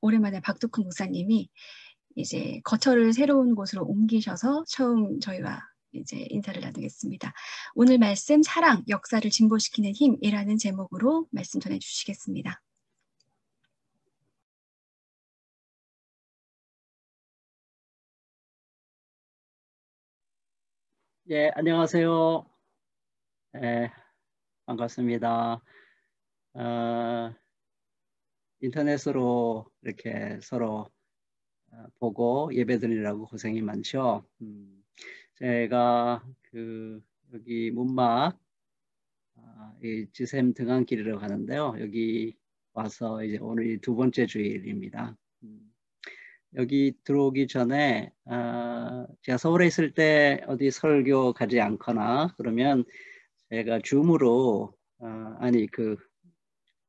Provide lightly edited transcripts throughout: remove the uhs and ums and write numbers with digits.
오랜만에 박두큰 목사님이 이제 거처를 새로운 곳으로 옮기셔서 처음 저희와 이제 인사를 나누겠습니다. 오늘 말씀 사랑, 역사를 진보시키는 힘이라는 제목으로 말씀 전해주시겠습니다. 예, 안녕하세요. 반갑습니다. 인터넷으로 이렇게 서로 보고 예배드리려고 고생이 많죠. 제가 여기 문막 이 지샘 등한길이라고 하는데요. 여기 와서 이제 오늘이 두 번째 주일입니다. 여기 들어오기 전에 제가 서울에 있을 때 어디 설교 가지 않거나 그러면 제가 줌으로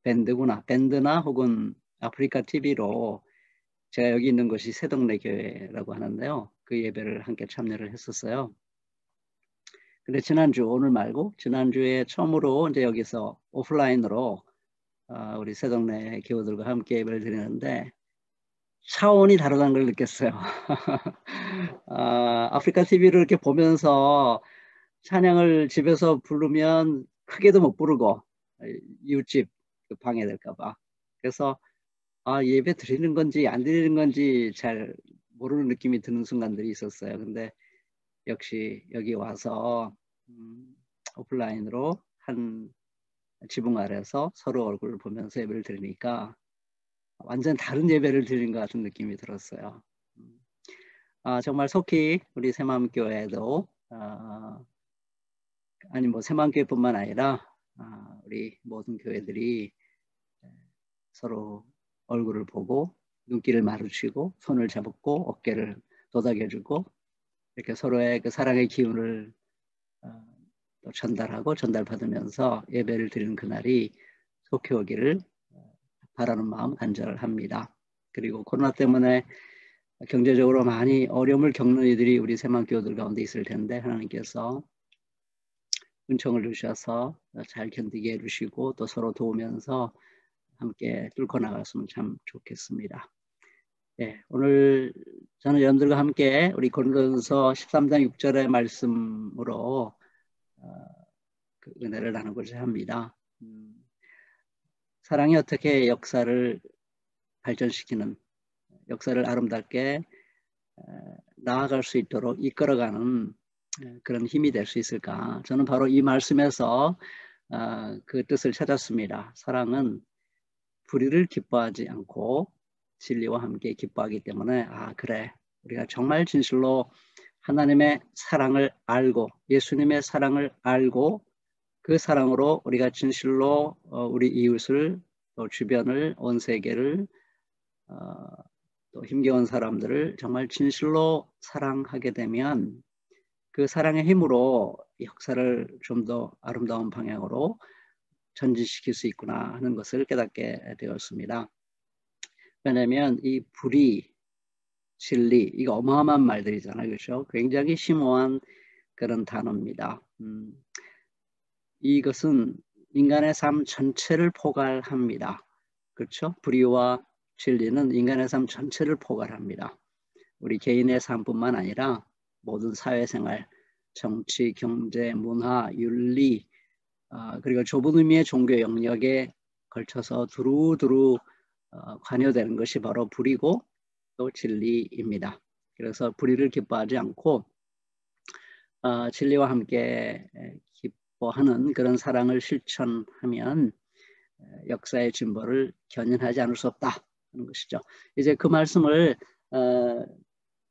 밴드나 혹은 아프리카 TV로 제가 여기 있는 곳이 새동네 교회라고 하는데요. 그 예배를 함께 참여를 했었어요. 근데 오늘 말고 지난주에 처음으로 이제 여기서 오프라인으로 우리 새동네 교우들과 함께 예배를 드리는데 차원이 다르다는 걸 느꼈어요. 아프리카 TV를 이렇게 보면서 찬양을 집에서 부르면 크게도 못 부르고 이웃집 방해될까봐. 그래서 예배 드리는 건지 안 드리는 건지 잘 모르는 느낌이 드는 순간들이 있었어요. 근데 역시 여기 와서 오프라인으로 한 지붕 아래서 서로 얼굴을 보면서 예배를 드리니까 완전 다른 예배를 드린 것 같은 느낌이 들었어요. 정말 속히 우리 새마음교회도 새마음교회뿐만 아니라 우리 모든 교회들이 서로 얼굴을 보고 눈길을 마주치고 손을 잡고 어깨를 도닥여주고 이렇게 서로의 그 사랑의 기운을 또 전달하고 전달받으면서 예배를 드리는 그날이 속히 오기를 바라는 마음 간절합니다. 그리고 코로나 때문에 경제적으로 많이 어려움을 겪는 이들이 우리 새마음교회들 가운데 있을 텐데 하나님께서 은총을 주셔서 잘 견디게 해주시고 또 서로 도우면서 함께 뚫고 나갔으면 참 좋겠습니다. 예, 오늘 저는 여러분들과 함께 우리 고린도전서 13장 6절의 말씀으로 그 은혜를 나누고자 합니다. 사랑이 어떻게 역사를 발전시키는, 역사를 아름답게 나아갈 수 있도록 이끌어가는 그런 힘이 될 수 있을까? 저는 바로 이 말씀에서 그 뜻을 찾았습니다. 사랑은 불의를 기뻐하지 않고 진리와 함께 기뻐하기 때문에 그래, 우리가 정말 진실로 하나님의 사랑을 알고 예수님의 사랑을 알고 그 사랑으로 우리가 진실로 우리 이웃을 또 주변을 온 세계를 또 힘겨운 사람들을 정말 진실로 사랑하게 되면 그 사랑의 힘으로 역사를 좀 더 아름다운 방향으로 전진시킬 수 있구나 하는 것을 깨닫게 되었습니다. 왜냐하면 이 불의, 진리, 이거 어마어마한 말들이잖아요. 그렇죠? 굉장히 심오한 그런 단어입니다. 이것은 인간의 삶 전체를 포괄합니다. 그렇죠? 불의와 진리는 인간의 삶 전체를 포괄합니다. 우리 개인의 삶뿐만 아니라 모든 사회생활, 정치, 경제, 문화, 윤리, 그리고 좁은 의미의 종교 영역에 걸쳐서 두루두루 관여되는 것이 바로 불의고 또 진리입니다. 그래서 불의를 기뻐하지 않고 진리와 함께 기뻐하는 그런 사랑을 실천하면 역사의 진보를 견인하지 않을 수 없다 하는 것이죠. 이제 그 말씀을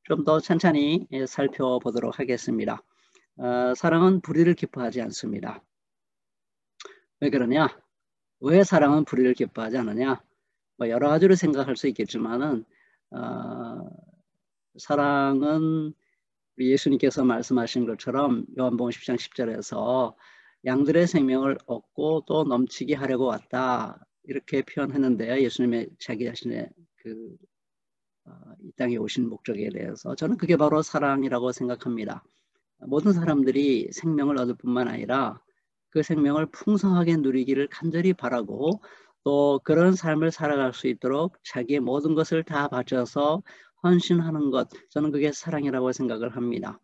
좀 더 천천히 살펴보도록 하겠습니다. 사랑은 불의를 기뻐하지 않습니다. 왜 그러냐? 왜 사랑은 불의를 기뻐하지 않느냐? 여러 가지로 생각할 수 있겠지만은 사랑은 예수님께서 말씀하신 것처럼 요한복음 10장 10절에서 양들의 생명을 얻고 또 넘치게 하려고 왔다 이렇게 표현했는데요. 예수님의 자기 자신의 이 땅에 오신 목적에 대해서 저는 그게 바로 사랑이라고 생각합니다. 모든 사람들이 생명을 얻을 뿐만 아니라 그 생명을 풍성하게 누리기를 간절히 바라고 또 그런 삶을 살아갈 수 있도록 자기의 모든 것을 다 바쳐서 헌신하는 것, 저는 그게 사랑이라고 생각을 합니다.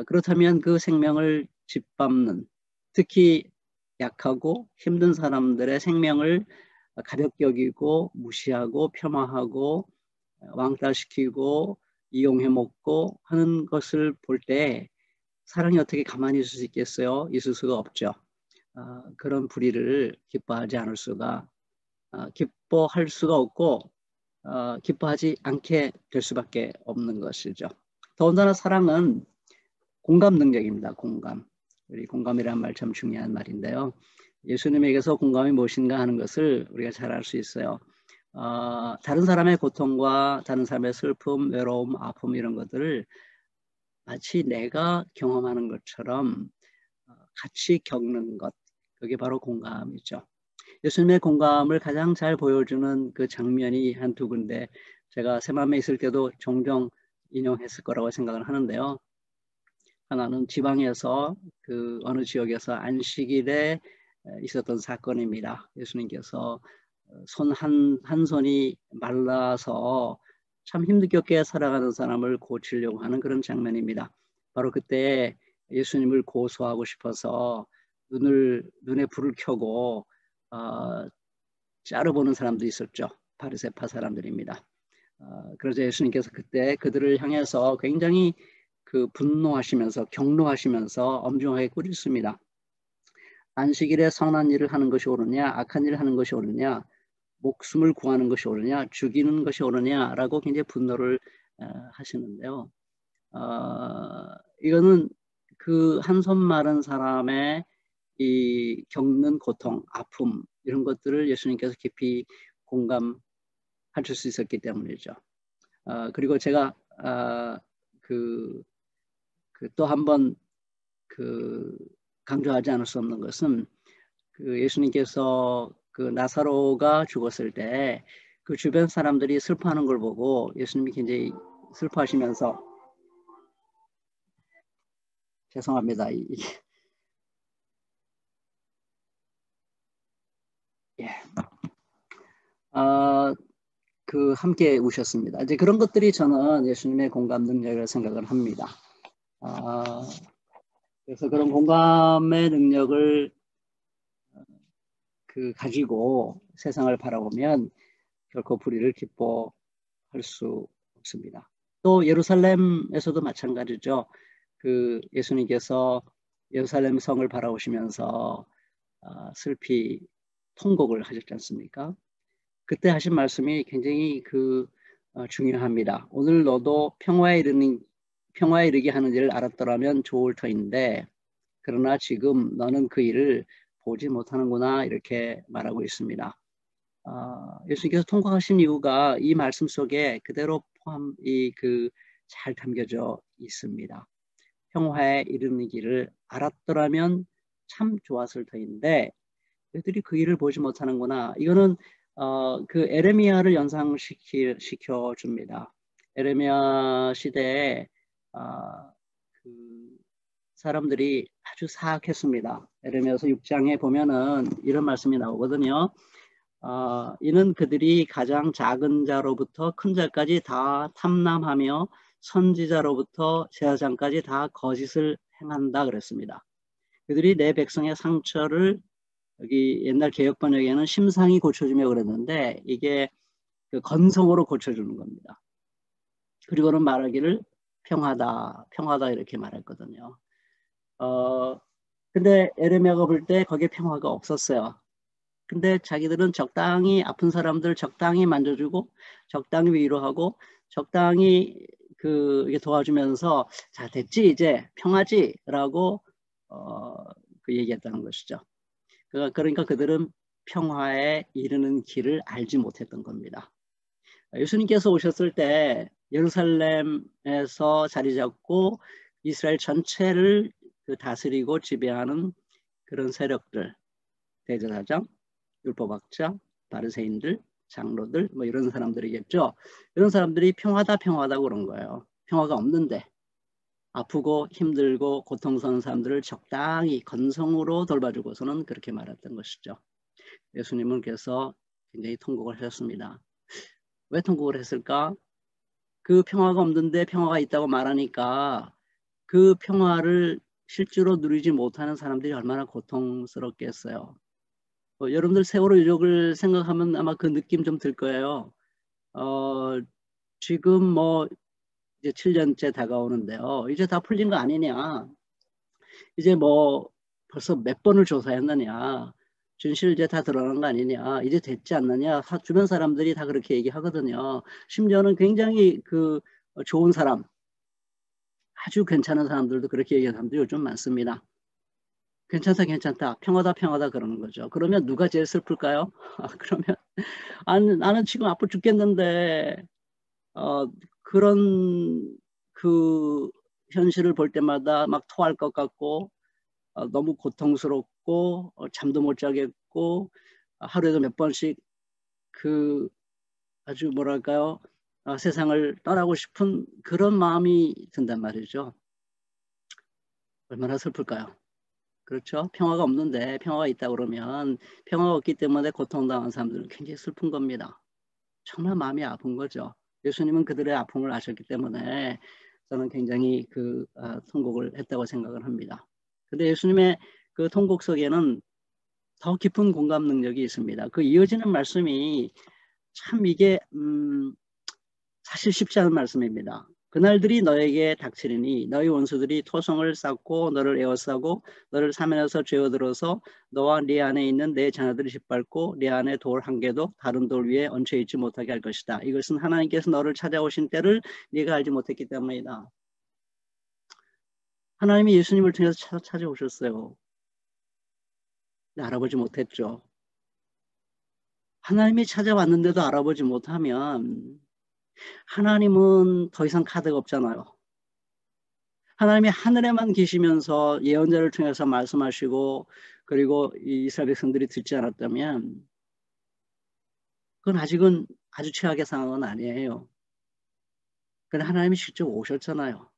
그렇다면 그 생명을 짓밟는, 특히 약하고 힘든 사람들의 생명을 가볍게 여기고 무시하고 폄하하고 왕따시키고 이용해 먹고 하는 것을 볼 때 사랑이 어떻게 가만히 있을 수 있겠어요? 있을 수가 없죠. 그런 불의를 기뻐하지 않을 수가, 기뻐할 수가 없고 기뻐하지 않게 될 수밖에 없는 것이죠. 더군다나 사랑은 공감 능력입니다. 공감. 우리 공감이라는 말 참 중요한 말인데요. 예수님에게서 공감이 무엇인가 하는 것을 우리가 잘 알 수 있어요. 다른 사람의 고통과 다른 사람의 슬픔, 외로움, 아픔 이런 것들을 마치 내가 경험하는 것처럼 같이 겪는 것, 그게 바로 공감이죠. 예수님의 공감을 가장 잘 보여주는 그 장면이 한두 군데 제가 새마음에 있을 때도 종종 인용했을 거라고 생각을 하는데요. 하나는 지방에서 그 어느 지역에서 안식일에 있었던 사건입니다. 예수님께서 손 한 손이 말라서 참 힘겹게 살아가는 사람을 고치려고 하는 그런 장면입니다. 바로 그때 예수님을 고소하고 싶어서 눈에 불을 켜고 째려보는 사람도 있었죠. 바리새파 사람들입니다. 그래서 예수님께서 그때 그들을 향해서 굉장히 분노하시면서 격노하시면서 엄중하게 꾸짖습니다. 안식일에 선한 일을 하는 것이 옳으냐, 악한 일을 하는 것이 옳으냐, 목숨을 구하는 것이 옳으냐, 죽이는 것이 옳으냐라고 굉장히 분노를 하시는데요. 이거는 그 한 손 마른 사람의 이 겪는 고통, 아픔 이런 것들을 예수님께서 깊이 공감하실 수 있었기 때문이죠. 그리고 제가 또 한 번 강조하지 않을 수 없는 것은 예수님께서 나사로가 죽었을 때 그 주변 사람들이 슬퍼하는 걸 보고 예수님이 굉장히 슬퍼하시면서 죄송합니다. 예. 함께 우셨습니다. 이제 그런 것들이 저는 예수님의 공감 능력이라고 생각을 합니다. 그래서 그런 공감의 능력을 가지고 세상을 바라보면 결코 불의를 기뻐할 수 없습니다. 또 예루살렘에서도 마찬가지죠. 예수님께서 예루살렘 성을 바라보시면서 슬피 통곡을 하셨지 않습니까? 그때 하신 말씀이 굉장히 중요합니다. 오늘 너도 평화에 이르게 하는 일을 알았더라면 좋을 터인데 그러나 지금 너는 그 일을 보지 못하는구나 이렇게 말하고 있습니다. 예수님께서 통곡하신 이유가 이 말씀 속에 그대로 잘 담겨져 있습니다. 평화에 이르는 길을 알았더라면 참 좋았을 터인데 그들이 그 일을 보지 못하는구나. 이거는 에레미야를 연상시켜 줍니다. 에레미야 시대에 사람들이 아주 사악했습니다. 에레미야서 6장에 보면은 이런 말씀이 나오거든요. 이는 그들이 가장 작은 자로부터 큰 자까지 다 탐람하며 선지자로부터 제사장까지 다 거짓을 행한다 그랬습니다. 그들이 내 백성의 상처를 여기 옛날 개역 번역에는 심상이 고쳐주며 그랬는데 이게 건성으로 고쳐주는 겁니다. 그리고는 말하기를 평하다 이렇게 말했거든요. 근데 에레미야가 볼 때 거기에 평화가 없었어요. 근데 자기들은 적당히 아픈 사람들 적당히 만져주고 적당히 위로하고 적당히 이게 도와주면서 자 됐지 이제 평하지 라고 얘기했다는 것이죠. 그러니까 그들은 평화에 이르는 길을 알지 못했던 겁니다. 예수님께서 오셨을 때 예루살렘에서 자리 잡고 이스라엘 전체를 다스리고 지배하는 그런 세력들, 대제사장, 율법학자, 바리새인들, 장로들 뭐 이런 사람들이겠죠. 이런 사람들이 평화다 그런 거예요. 평화가 없는데 아프고 힘들고 고통스러운 사람들을 적당히 건성으로 돌봐주고서는 그렇게 말했던 것이죠. 예수님은 그래서 굉장히 통곡을 하셨습니다. 왜 통곡을 했을까? 그 평화가 없는데 평화가 있다고 말하니까 그 평화를 실제로 누리지 못하는 사람들이 얼마나 고통스럽겠어요. 여러분들 세월호 유족을 생각하면 아마 그 느낌 좀 들 거예요. 지금 뭐 이제 7년째 다가오는데요. 이제 다 풀린 거 아니냐. 이제 뭐 벌써 몇 번을 조사했느냐. 진실 이제 다 드러난 거 아니냐. 이제 됐지 않느냐. 주변 사람들이 다 그렇게 얘기하거든요. 심지어는 굉장히 그 좋은 사람, 아주 괜찮은 사람들도 그렇게 얘기하는 사람들이 요즘 많습니다. 괜찮다 괜찮다 평화다 평화다 그러는 거죠. 그러면 누가 제일 슬플까요? 그러면 나는 지금 아파 죽겠는데 그런 그 현실을 볼 때마다 막 토할 것 같고 너무 고통스럽고 잠도 못 자겠고 하루에도 몇 번씩 그 아주 뭐랄까요 세상을 떠나고 싶은 그런 마음이 든단 말이죠. 얼마나 슬플까요? 그렇죠. 평화가 없는데 평화가 있다 그러면 평화가 없기 때문에 고통당한 사람들은 굉장히 슬픈 겁니다. 정말 마음이 아픈 거죠. 예수님은 그들의 아픔을 아셨기 때문에 저는 굉장히 통곡을 했다고 생각을 합니다. 근데 예수님의 그 통곡 속에는 더 깊은 공감 능력이 있습니다. 그 이어지는 말씀이 참 이게 사실 쉽지 않은 말씀입니다. 그날들이 너에게 닥치리니 너희 원수들이 토성을 쌓고 너를 에워싸고 너를 사면에서 죄어들어서 너와 네 안에 있는 내 자녀들을 짓밟고 네 안에 돌 한 개도 다른 돌 위에 얹혀있지 못하게 할 것이다. 이것은 하나님께서 너를 찾아오신 때를 네가 알지 못했기 때문이다. 하나님이 예수님을 통해서 찾아오셨어요. 근데 알아보지 못했죠. 하나님이 찾아왔는데도 알아보지 못하면 하나님은 더 이상 카드가 없잖아요. 하나님이 하늘에만 계시면서 예언자를 통해서 말씀하시고 그리고 이스라엘 백성들이 듣지 않았다면 그건 아직은 아주 최악의 상황은 아니에요. 그런데 하나님이 직접 오셨잖아요.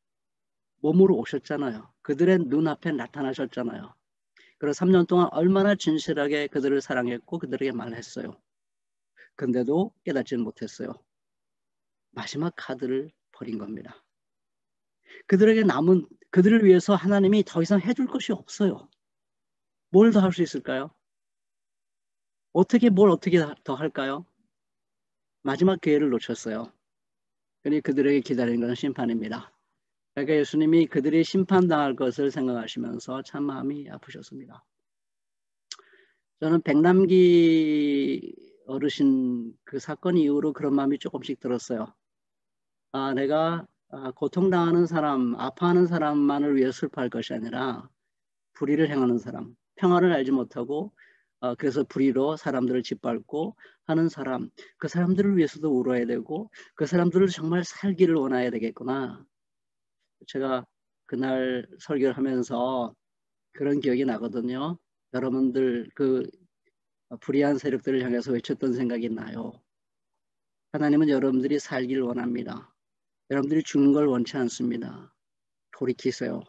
몸으로 오셨잖아요. 그들의 눈앞에 나타나셨잖아요. 그래서 3년 동안 얼마나 진실하게 그들을 사랑했고 그들에게 말했어요. 근데도 깨닫지는 못했어요. 마지막 카드를 버린 겁니다. 그들에게 남은 그들을 위해서 하나님이 더 이상 해줄 것이 없어요. 뭘 더 할 수 있을까요? 뭘 어떻게 더 할까요? 마지막 기회를 놓쳤어요. 그러니 그들에게 기다리는 것은 심판입니다. 그러니까 예수님이 그들이 심판당할 것을 생각하시면서 참 마음이 아프셨습니다. 저는 백남기 어르신 그 사건 이후로 그런 마음이 조금씩 들었어요. 내가 고통당하는 사람, 아파하는 사람만을 위해 슬퍼할 것이 아니라 불의를 행하는 사람, 평화를 알지 못하고 그래서 불의로 사람들을 짓밟고 하는 사람, 그 사람들을 위해서도 울어야 되고 그 사람들을 정말 살기를 원해야 되겠구나. 제가 그날 설교를 하면서 그런 기억이 나거든요. 여러분들 그 불의한 세력들을 향해서 외쳤던 생각이 나요. 하나님은 여러분들이 살기를 원합니다. 여러분들이 죽는 걸 원치 않습니다. 돌이키세요.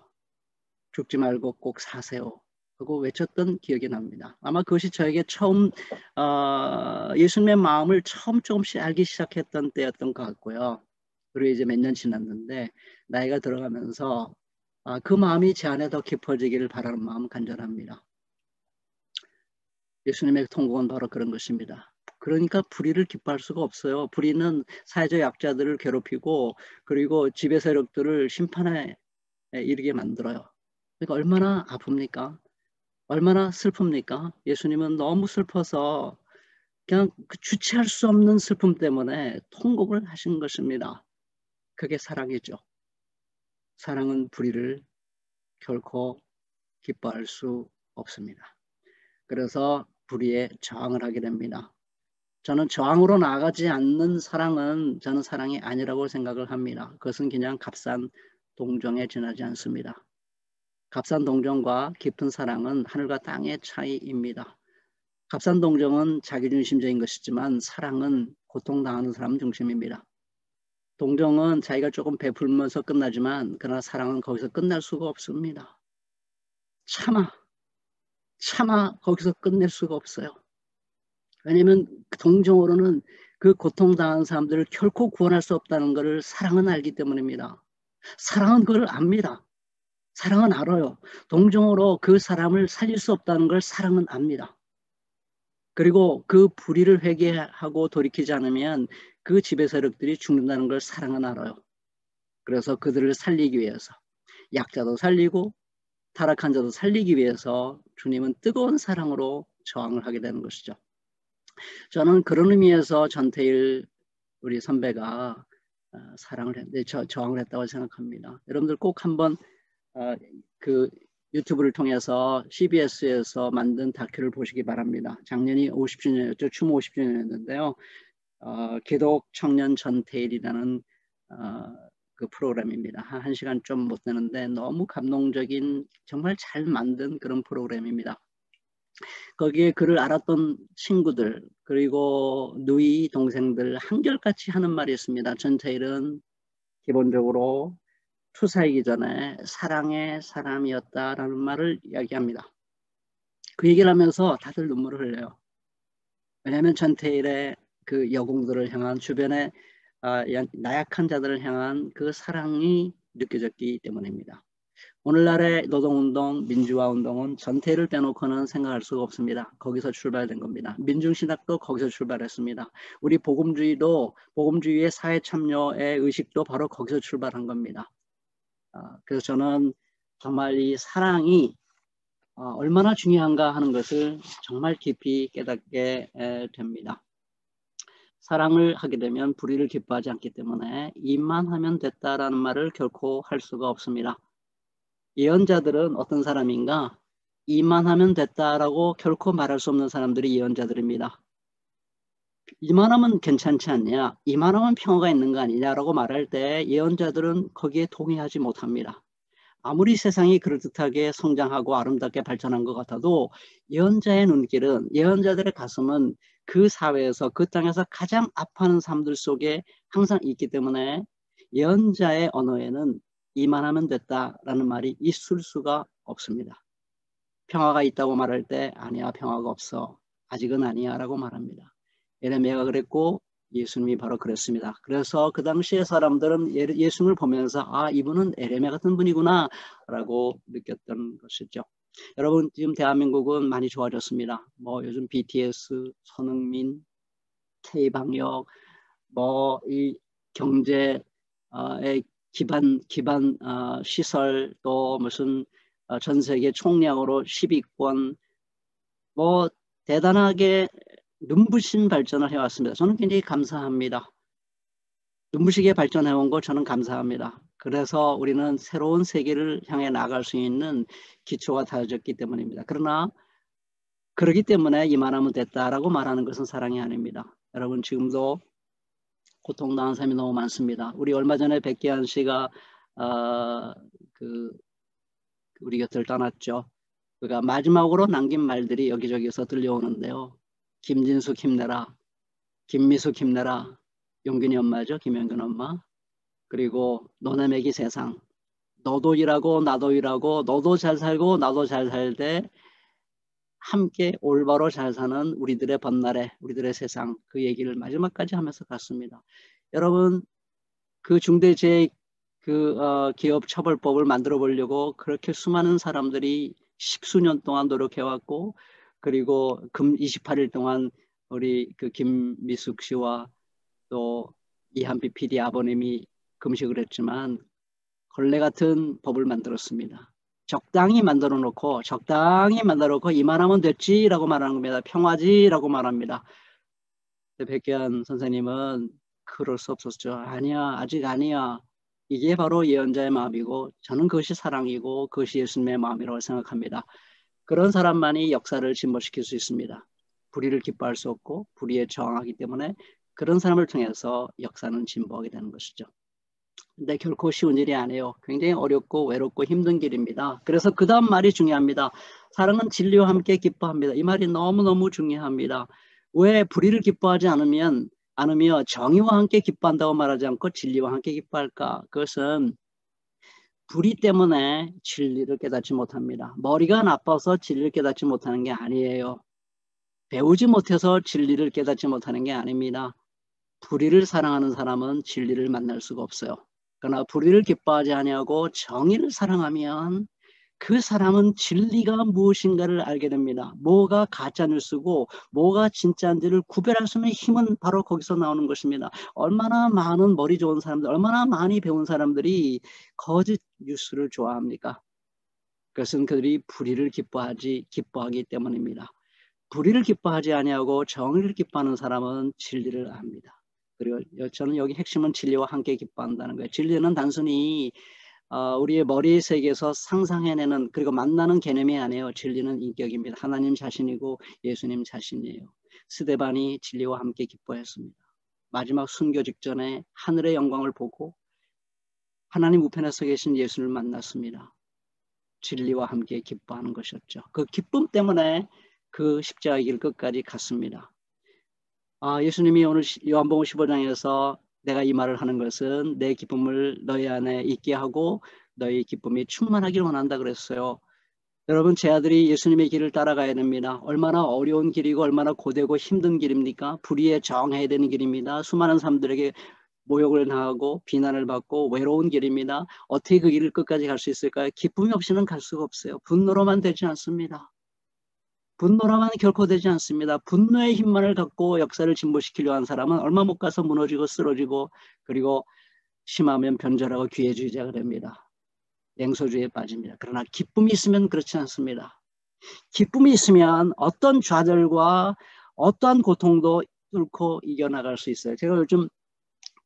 죽지 말고 꼭 사세요. 하고 외쳤던 기억이 납니다. 아마 그것이 저에게 처음 예수님의 마음을 처음 조금씩 알기 시작했던 때였던 것 같고요. 그리고 이제 몇 년 지났는데 나이가 들어가면서 그 마음이 제 안에 더 깊어지기를 바라는 마음 간절합니다. 예수님의 통곡은 바로 그런 것입니다. 그러니까 불의를 기뻐할 수가 없어요. 불의는 사회적 약자들을 괴롭히고 그리고 지배 세력들을 심판에 이르게 만들어요. 그러니까 얼마나 아픕니까? 얼마나 슬픕니까? 예수님은 너무 슬퍼서 그냥 그 주체할 수 없는 슬픔 때문에 통곡을 하신 것입니다. 그게 사랑이죠. 사랑은 불의를 결코 기뻐할 수 없습니다. 그래서 불의에 저항을 하게 됩니다. 저는 저항으로 나아가지 않는 사랑은 저는 사랑이 아니라고 생각을 합니다. 그것은 그냥 값싼 동정에 지나지 않습니다. 값싼 동정과 깊은 사랑은 하늘과 땅의 차이입니다. 값싼 동정은 자기중심적인 것이지만 사랑은 고통당하는 사람 중심입니다. 동정은 자기가 조금 베풀면서 끝나지만 그러나 사랑은 거기서 끝날 수가 없습니다. 차마 거기서 끝낼 수가 없어요. 왜냐하면 동정으로는 그 고통당한 사람들을 결코 구원할 수 없다는 것을 사랑은 알기 때문입니다. 사랑은 그걸 압니다. 사랑은 알아요. 동정으로 그 사람을 살릴 수 없다는 걸 사랑은 압니다. 그리고 그 불의를 회개하고 돌이키지 않으면 그 지배 세력들이 죽는다는 걸 사랑은 알아요. 그래서 그들을 살리기 위해서 약자도 살리고 타락한 자도 살리기 위해서 주님은 뜨거운 사랑으로 저항을 하게 되는 것이죠. 저는 그런 의미에서 전태일 우리 선배가 저항을 했다고 생각합니다. 여러분들 꼭 한번 그 유튜브를 통해서 CBS에서 만든 다큐를 보시기 바랍니다. 작년이 50주년이었죠. 추모 50주년이었는데요. 기독 청년 전태일이라는 그 프로그램입니다. 1시간 좀 못 되는데 너무 감동적인 정말 잘 만든 그런 프로그램입니다. 거기에 그를 알았던 친구들 그리고 누이 동생들 한결같이 하는 말이 있습니다. 전태일은 기본적으로 투사이기 전에 사랑의 사람이었다라는 말을 이야기합니다. 그 얘기를 하면서 다들 눈물을 흘려요. 왜냐하면 전태일의 그 여공들을 향한 주변의 나약한 자들을 향한 그 사랑이 느껴졌기 때문입니다. 오늘날의 노동운동, 민주화운동은 전태일을 빼놓고는 생각할 수가 없습니다. 거기서 출발된 겁니다. 민중신학도 거기서 출발했습니다. 우리 복음주의도 복음주의의 사회참여의 의식도 바로 거기서 출발한 겁니다. 그래서 저는 정말 이 사랑이 얼마나 중요한가 하는 것을 정말 깊이 깨닫게 됩니다. 사랑을 하게 되면 불의를 기뻐하지 않기 때문에 이만 하면 됐다라는 말을 결코 할 수가 없습니다. 예언자들은 어떤 사람인가? 이만 하면 됐다라고 결코 말할 수 없는 사람들이 예언자들입니다. 이만하면 괜찮지 않냐? 이만하면 평화가 있는 거 아니냐라고 말할 때 예언자들은 거기에 동의하지 못합니다. 아무리 세상이 그럴듯하게 성장하고 아름답게 발전한 것 같아도 예언자의 눈길은 예언자들의 가슴은 그 사회에서 그 땅에서 가장 아파하는 사람들 속에 항상 있기 때문에 예언자의 언어에는 이만하면 됐다라는 말이 있을 수가 없습니다. 평화가 있다고 말할 때 아니야 평화가 없어 아직은 아니야 라고 말합니다. 예레미야가 그랬고 예수님이 바로 그랬습니다. 그래서 그 당시에 사람들은 예수님을 보면서 이분은 예레미야 같은 분이구나 라고 느꼈던 것이죠. 여러분 지금 대한민국은 많이 좋아졌습니다. 뭐 요즘 BTS, 손흥민, K방역, 뭐 이 경제의 기반 시설 또 무슨 전 세계 총량으로 10위권 뭐 대단하게 눈부신 발전을 해왔습니다. 저는 굉장히 감사합니다. 눈부시게 발전해온 거 저는 감사합니다. 그래서 우리는 새로운 세계를 향해 나갈 수 있는 기초가 다져졌기 때문입니다. 그러나 그렇기 때문에 이만하면 됐다라고 말하는 것은 사랑이 아닙니다. 여러분 지금도 고통당한 사람이 너무 많습니다. 우리 얼마 전에 백기환 씨가 우리 곁을 떠났죠. 그가 마지막으로 남긴 말들이 여기저기서 들려오는데요. 김진숙 힘내라. 김미숙 힘내라. 용균이 엄마죠. 김용균 엄마. 그리고 너네 맥이 세상. 너도 일하고 나도 일하고 너도 잘 살고 나도 잘 살되 함께 올바로 잘 사는 우리들의 번날에 우리들의 세상 그 얘기를 마지막까지 하면서 갔습니다. 여러분 그 중대재해 기업 처벌법을 만들어 보려고 그렇게 수많은 사람들이 십수년 동안 노력해왔고 그리고 금 28일 동안 우리 그 김미숙 씨와 또 이한비 PD 아버님이 금식을 했지만 걸레 같은 법을 만들었습니다. 적당히 만들어 놓고 이만하면 됐지라고 말하는 겁니다. 평화지라고 말합니다. 백기환 선생님은 그럴 수 없었죠. 아니야 아직 아니야. 이게 바로 예언자의 마음이고 저는 그것이 사랑이고 그것이 예수님의 마음이라고 생각합니다. 그런 사람만이 역사를 진보시킬 수 있습니다. 불의를 기뻐할 수 없고 불의에 저항하기 때문에 그런 사람을 통해서 역사는 진보하게 되는 것이죠. 근데 결코 쉬운 일이 아니에요. 굉장히 어렵고 외롭고 힘든 길입니다. 그래서 그 다음 말이 중요합니다. 사랑은 진리와 함께 기뻐합니다. 이 말이 너무너무 중요합니다. 왜 불의를 기뻐하지 않으며 정의와 함께 기뻐한다고 말하지 않고 진리와 함께 기뻐할까? 그것은 불의 때문에 진리를 깨닫지 못합니다. 머리가 나빠서 진리를 깨닫지 못하는 게 아니에요. 배우지 못해서 진리를 깨닫지 못하는 게 아닙니다. 불의를 사랑하는 사람은 진리를 만날 수가 없어요. 그러나 불의를 기뻐하지 아니하고 정의를 사랑하면 그 사람은 진리가 무엇인가를 알게 됩니다. 뭐가 가짜 뉴스고 뭐가 진짜인지를 구별할 수 있는 힘은 바로 거기서 나오는 것입니다. 얼마나 많은 머리 좋은 사람들, 얼마나 많이 배운 사람들이 거짓 뉴스를 좋아합니까? 그것은 그들이 불의를 기뻐하기 때문입니다. 불의를 기뻐하지 아니하고 정의를 기뻐하는 사람은 진리를 압니다. 그리고 저는 여기 핵심은 진리와 함께 기뻐한다는 거예요. 진리는 단순히 우리의 머리 세계에서 상상해내는 그리고 만나는 개념이 아니에요. 진리는 인격입니다. 하나님 자신이고 예수님 자신이에요. 스데반이 진리와 함께 기뻐했습니다. 마지막 순교 직전에 하늘의 영광을 보고 하나님 우편에 서 계신 예수를 만났습니다. 진리와 함께 기뻐하는 것이었죠. 그 기쁨 때문에 그 십자가의 길 끝까지 갔습니다. 예수님이 오늘 요한복음 15장에서 내가 이 말을 하는 것은 내 기쁨을 너희 안에 있게 하고 너희 기쁨이 충만하길 원한다 그랬어요. 여러분, 제 아들이 예수님의 길을 따라가야 됩니다. 얼마나 어려운 길이고 얼마나 고되고 힘든 길입니까? 불의에 저항해야 되는 길입니다. 수많은 사람들에게 모욕을 당하고 비난을 받고 외로운 길입니다. 어떻게 그 길을 끝까지 갈 수 있을까요? 기쁨이 없이는 갈 수가 없어요. 분노로만 되지 않습니다. 분노라면 결코 되지 않습니다. 분노의 힘만을 갖고 역사를 진보시키려 한 사람은 얼마 못 가서 무너지고 쓰러지고 그리고 심하면 변절하고 기회주의자가 됩니다. 냉소주의에 빠집니다. 그러나 기쁨이 있으면 그렇지 않습니다. 기쁨이 있으면 어떤 좌절과 어떠한 고통도 뚫고 이겨나갈 수 있어요. 제가 요즘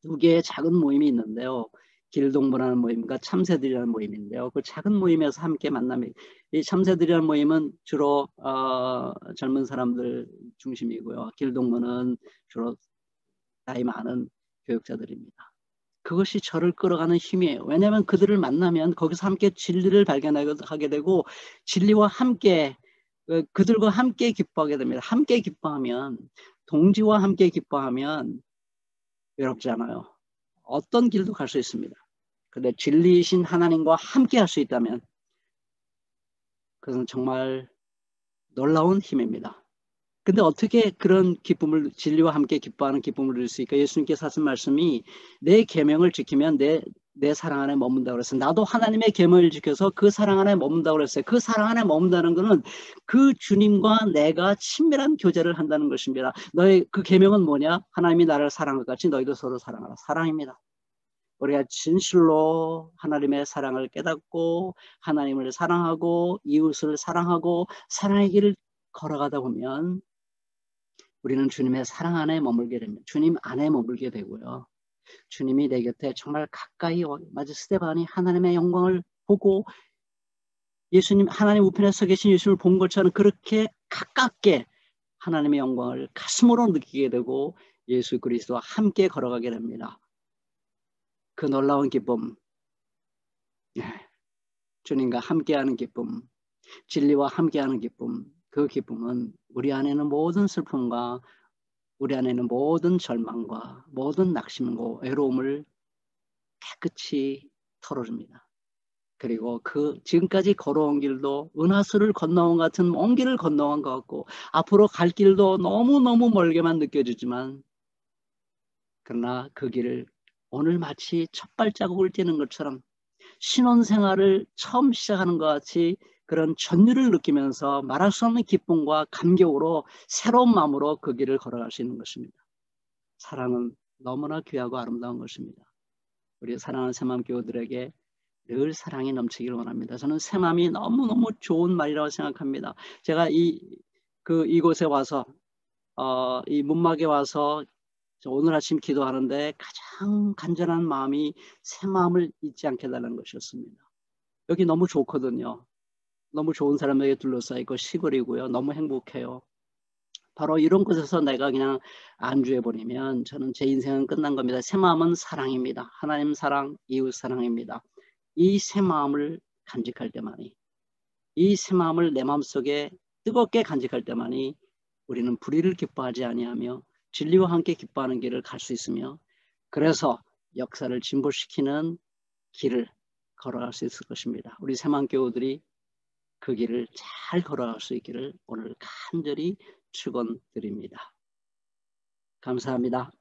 2개의 작은 모임이 있는데요. 길동무라는 모임과 참새들이라는 모임인데요. 그 작은 모임에서 함께 만납니다. 이 참새들이라는 모임은 주로 젊은 사람들 중심이고요. 길동무는 주로 나이 많은 교육자들입니다. 그것이 저를 끌어가는 힘이에요. 왜냐하면 그들을 만나면 거기서 함께 진리를 발견하게 되고 진리와 함께 그들과 함께 기뻐하게 됩니다. 함께 기뻐하면 동지와 함께 기뻐하면 외롭지 않아요. 어떤 길도 갈 수 있습니다. 그런데 진리이신 하나님과 함께 할 수 있다면 그것은 정말 놀라운 힘입니다. 근데 어떻게 그런 기쁨을 진리와 함께 기뻐하는 기쁨을 누릴 수 있을까? 예수님께서 하신 말씀이 내 계명을 지키면 내 사랑 안에 머문다고 그랬어요. 나도 하나님의 계명을 지켜서 그 사랑 안에 머문다고 그랬어요. 그 사랑 안에 머문다는 것은 그 주님과 내가 친밀한 교제를 한다는 것입니다. 너의 그 계명은 뭐냐? 하나님이 나를 사랑한 것 같이 너희도 서로 사랑하라. 사랑입니다. 우리가 진실로 하나님의 사랑을 깨닫고 하나님을 사랑하고 이웃을 사랑하고 사랑의 길을 걸어가다 보면 우리는 주님의 사랑 안에 머물게 됩니다. 주님 안에 머물게 되고요. 주님이 내 곁에 정말 가까이 마치 스데반이 하나님의 영광을 보고 예수님 하나님 우편에 서 계신 예수님을 본 것처럼 그렇게 가깝게 하나님의 영광을 가슴으로 느끼게 되고 예수 그리스도와 함께 걸어가게 됩니다. 그 놀라운 기쁨, 주님과 함께하는 기쁨, 진리와 함께하는 기쁨, 그 기쁨은 우리 안에는 모든 슬픔과 우리 안에는 모든 절망과 모든 낙심과 외로움을 깨끗이 털어줍니다. 그리고 그 지금까지 걸어온 길도 은하수를 건너온 같은 먼 길을 건너온 것 같고 앞으로 갈 길도 너무너무 멀게만 느껴지지만 그러나 그 길을 오늘 마치 첫 발자국을 떼는 것처럼 신혼생활을 처음 시작하는 것 같이 그런 전율을 느끼면서 말할 수 없는 기쁨과 감격으로 새로운 마음으로 그 길을 걸어갈 수 있는 것입니다. 사랑은 너무나 귀하고 아름다운 것입니다. 우리 사랑하는 새마음교우들에게 늘 사랑이 넘치기를 원합니다. 저는 새마음이 너무너무 좋은 말이라고 생각합니다. 제가 이곳에 와서 이 문막에 와서 오늘 아침 기도하는데 가장 간절한 마음이 새마음을 잊지 않게 해달라는 것이었습니다. 여기 너무 좋거든요. 너무 좋은 사람에게 둘러싸이고 시골이고요. 너무 행복해요. 바로 이런 곳에서 내가 그냥 안주해버리면 저는 제 인생은 끝난 겁니다. 새마음은 사랑입니다. 하나님 사랑, 이웃 사랑입니다. 이 새마음을 간직할 때만이 이 새마음을 내 마음속에 뜨겁게 간직할 때만이 우리는 불의를 기뻐하지 아니하며 진리와 함께 기뻐하는 길을 갈 수 있으며 그래서 역사를 진보시키는 길을 걸어갈 수 있을 것입니다. 우리 새마음교우들이 그 길을 잘 걸어갈 수 있기를 오늘 간절히 축원드립니다. 감사합니다.